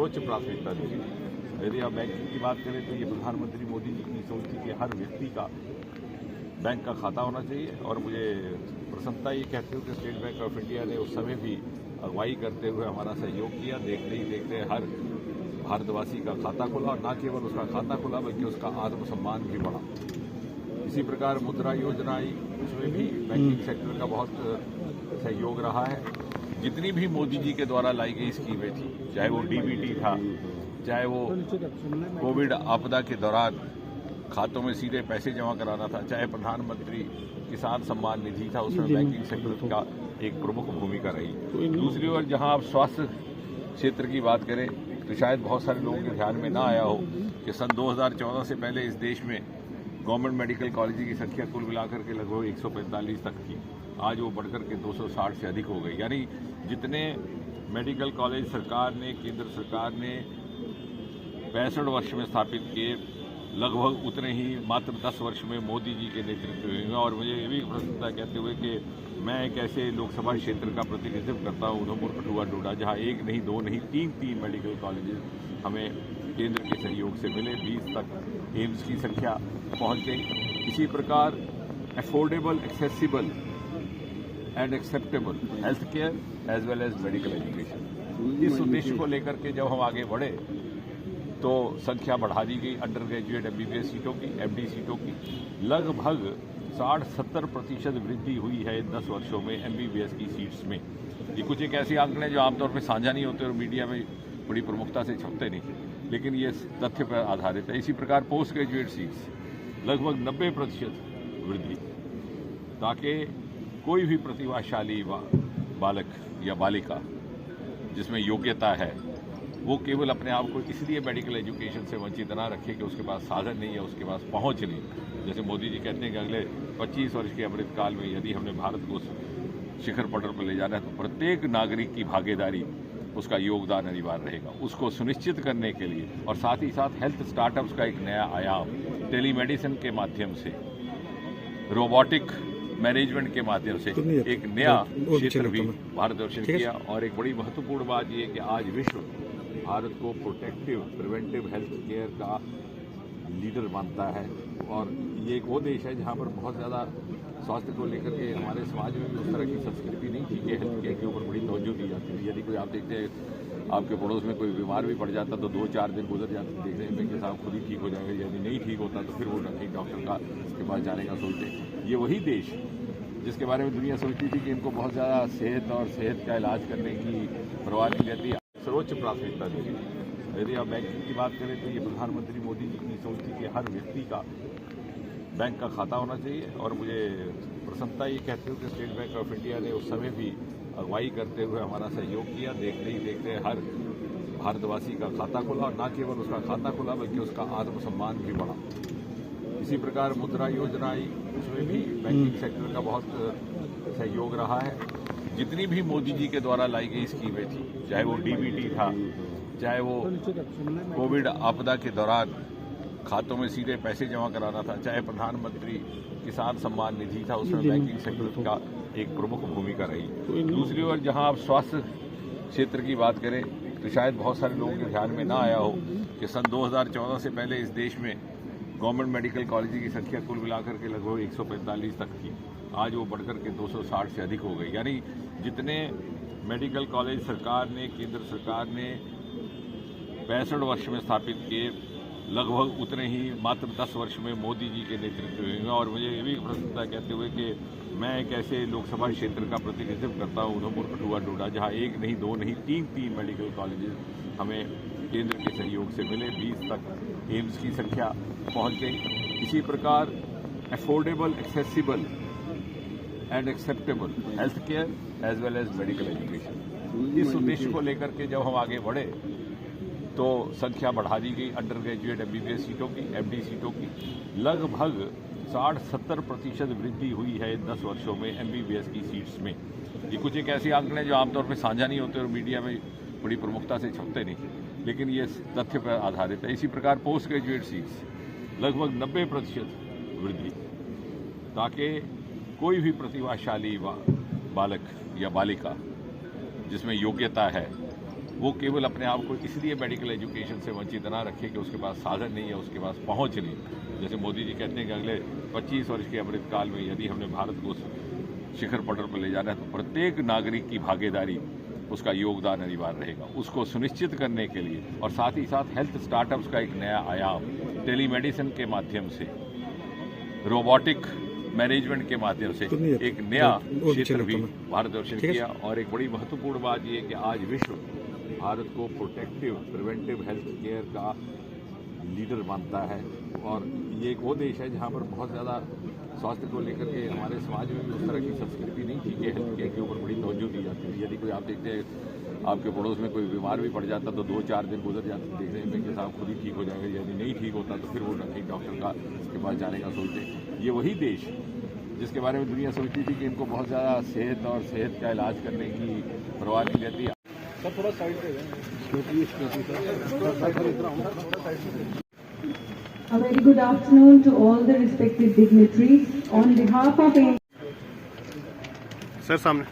सर्वोच्च प्राथमिकता दी गई। यदि आप बैंकिंग की बात करें तो ये प्रधानमंत्री मोदी जी की सोच थी कि हर व्यक्ति का बैंक का खाता होना चाहिए। और मुझे प्रसन्नता ये कहते हुए कि स्टेट बैंक ऑफ इंडिया ने उस समय भी अगुवाई करते हुए हमारा सहयोग किया। देखते ही देखते हर भारतवासी का खाता खुला, और न केवल उसका खाता खुला बल्कि उसका आत्मसम्मान भी बढ़ा। इसी प्रकार मुद्रा योजना आई, उसमें भी बैंकिंग सेक्टर का बहुत सहयोग रहा है। जितनी भी मोदी जी के द्वारा लाई गई स्कीमें थी, चाहे वो डीबीटी था, चाहे वो कोविड आपदा के दौरान खातों में सीधे पैसे जमा कराना था, चाहे प्रधानमंत्री किसान सम्मान निधि था, उसमें बैंकिंग सेक्टर का एक प्रमुख भूमिका रही। दूसरी ओर जहां आप स्वास्थ्य क्षेत्र की बात करें तो शायद बहुत सारे लोगों के ध्यान में ना आया हो कि सन 2014 से पहले इस देश में गवर्नमेंट मेडिकल कॉलेज की संख्या कुल मिलाकर के लगभग 145 तक थी। आज वो बढ़कर के 260 से अधिक हो गई। यानी जितने मेडिकल कॉलेज सरकार ने, केंद्र सरकार ने 65 वर्ष में स्थापित किए, लगभग उतने ही मात्र 10 वर्ष में मोदी जी के नेतृत्व में हुए। और मुझे ये भी प्रसन्नता कहते हुए कि मैं एक ऐसे लोकसभा क्षेत्र का प्रतिनिधित्व करता हूँ, उधमपुर, कठुआ, डोडा, जहाँ एक नहीं, दो नहीं, तीन मेडिकल कॉलेजेस हमें केंद्र के सहयोग से मिले। 20 तक एम्स की संख्या पहुँच गई। इसी प्रकार affordable, accessible and acceptable health care as well as medical education, इस उद्देश्य को लेकर के जब हम आगे बढ़े तो संख्या बढ़ा दी गई अंडर ग्रेजुएट एमबीबीएस सीटों की, एमडी सीटों की। लगभग 60-70% वृद्धि हुई है इन 10 वर्षों में एमबीबीएस की सीट्स में। ये कुछ एक ऐसे आंकड़े जो आमतौर पर साझा नहीं होते और मीडिया में बड़ी प्रमुखता से छपते नहीं, लेकिन ये तथ्य पर आधारित है। इसी प्रकार पोस्ट ग्रेजुएट सीट्स लगभग 90% वृद्धि, ताकि कोई भी प्रतिभाशाली बालक या बालिका जिसमें योग्यता है वो केवल अपने आप को इसलिए मेडिकल एजुकेशन से वंचित ना रखे कि उसके पास साधन नहीं है, उसके पास पहुंच नहीं। जैसे मोदी जी कहते हैं कि अगले 25 वर्ष के अमृतकाल में यदि हमने भारत को शिखर पटल पर ले जाना है तो प्रत्येक नागरिक की भागीदारी, उसका योगदान अनिवार्य रहेगा। उसको सुनिश्चित करने के लिए और साथ ही साथ हेल्थ स्टार्टअप्स का एक नया आयाम टेलीमेडिसिन के माध्यम से, रोबोटिक मैनेजमेंट के माध्यम से एक नया क्षेत्र भी भारत दर्शन किया। और एक बड़ी महत्वपूर्ण बात यह कि आज विश्व भारत को प्रोटेक्टिव, प्रिवेंटिव हेल्थ केयर का लीडर मानता है। और ये एक वो देश है जहाँ पर बहुत ज़्यादा स्वास्थ्य को लेकर के हमारे समाज में भी उस तरह की संस्कृति नहीं थी कि हेल्थ केयर के ऊपर बड़ी तवज्जो दी जाती थी। यदि कोई आप देखते हैं आपके पड़ोस में कोई बीमार भी पड़ जाता तो 2-4 दिन गुजर जाते देखने में कि साहब खुद ही ठीक हो जाएगा, यदि नहीं ठीक होता तो फिर वो कहीं डॉक्टर का के पास जाने का सोचते। ये वही देश जिसके बारे में दुनिया सोचती थी कि इनको बहुत ज़्यादा सेहत और सेहत का इलाज करने की परवाह नहीं रहती, सर्वोच्च प्राथमिकता दी गई। यदि आप बैंकिंग की बात करें तो ये प्रधानमंत्री मोदी जी की सोच थी कि हर व्यक्ति का बैंक का खाता होना चाहिए। और मुझे प्रसन्नता ये कहते हुए कि स्टेट बैंक ऑफ इंडिया ने उस समय भी अगुवाई करते हुए हमारा सहयोग किया। देखते ही देखते हर भारतवासी का खाता खुला, और न केवल उसका खाता खुला बल्कि उसका आत्मसम्मान भी बढ़ा। इसी प्रकार मुद्रा योजना आई, उसमें भी बैंकिंग सेक्टर का बहुत सहयोग रहा है। जितनी भी मोदी जी के द्वारा लाई गई स्कीमें थी, चाहे वो डीबीटी था, चाहे वो कोविड आपदा के दौरान खातों में सीधे पैसे जमा कराना था, चाहे प्रधानमंत्री किसान सम्मान निधि था, उसमें बैंकिंग सेक्टर का एक प्रमुख भूमिका रही। दूसरी ओर जहां आप स्वास्थ्य क्षेत्र की बात करें तो शायद बहुत सारे लोगों के ध्यान में ना आया हो कि सन 2014 से पहले इस देश में गवर्नमेंट मेडिकल कॉलेज की संख्या कुल मिलाकर के लगभग 145 तक थी। आज वो बढ़कर के 260 से अधिक हो गई। यानी जितने मेडिकल कॉलेज सरकार ने, केंद्र सरकार ने 65 वर्ष में स्थापित किए, लगभग उतने ही मात्र 10 वर्ष में मोदी जी के नेतृत्व में हुए। और मुझे ये भी प्रसन्नता कहते हुए कि मैं एक ऐसे लोकसभा क्षेत्र का प्रतिनिधित्व करता हूँ, उधमपुर, कठुआ, डोडा, जहाँ एक नहीं, दो नहीं, तीन मेडिकल कॉलेजेस हमें केंद्र के सहयोग से मिले। 20 तक एम्स की संख्या पहुँच गई। इसी प्रकार affordable, accessible and acceptable health care as well as medical education, इस उद्देश्य को लेकर के जब हम आगे बढ़े तो संख्या बढ़ा दी गई अंडर ग्रेजुएट एमबीबीएस सीटों की, एमडी सीटों की। लगभग 60-70% वृद्धि हुई है इन 10 वर्षों में एमबीबीएस की सीट्स में। ये कुछ एक ऐसे आंकड़े जो आमतौर पर साझा नहीं होते और मीडिया में बड़ी प्रमुखता से छपते नहीं, लेकिन ये तथ्य पर आधारित है। इसी प्रकार पोस्ट ग्रेजुएट सीट्स लगभग 90% वृद्धि, ताकि कोई भी प्रतिभाशाली बालक या बालिका जिसमें योग्यता है वो केवल अपने आप को इसलिए मेडिकल एजुकेशन से वंचित ना रखे कि उसके पास साधन नहीं है, उसके पास पहुंच नहीं। जैसे मोदी जी कहते हैं कि अगले 25 वर्ष के अमृतकाल में यदि हमने भारत को शिखर पटल पर ले जाना है तो प्रत्येक नागरिक की भागीदारी, उसका योगदान अनिवार्य रहेगा। उसको सुनिश्चित करने के लिए और साथ ही साथ हेल्थ स्टार्टअप्स का एक नया आयाम टेलीमेडिसिन के माध्यम से, रोबोटिक मैनेजमेंट के माध्यम से एक नया क्षेत्र भी भारतवर्ष ने किया। और एक बड़ी महत्वपूर्ण बात यह है कि आज विश्व भारत को प्रोटेक्टिव प्रिवेंटिव हेल्थ केयर का लीडर मानता है। और ये एक वो देश है जहाँ पर बहुत ज़्यादा स्वास्थ्य को लेकर के हमारे समाज में भी उस तरह की संस्कृति नहीं थी कि हेल्थ केयर के ऊपर बड़ी तवज्जो दी जाती है। यदि कोई आप देखते हैं आपके पड़ोस में कोई बीमार भी पड़ जाता तो 2-4 दिन गुजर जाते देखने में कि साहब खुद ही ठीक हो जाएगा, यदि नहीं ठीक होता तो फिर वो एक डॉक्टर का के पास जाने का सोचते। ये वही देश जिसके बारे में दुनिया सोचती थी कि इनको बहुत ज़्यादा सेहत और सेहत का इलाज करने की परवाह नहीं रहती। थोड़ा साइड पे A very good afternoon to all the respected dignitaries. On behalf of sir सामने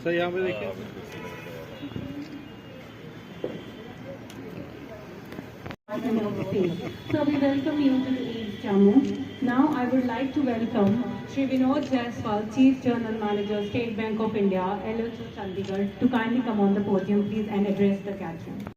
सर यहाँ पे देखिए। So we welcome you to the East Jammu. Now I would like to welcome Shri Vinod Jaiswal, Chief General Manager, State Bank of India, LHO Chandigarh, to kindly come on the podium, please, and address the gathering.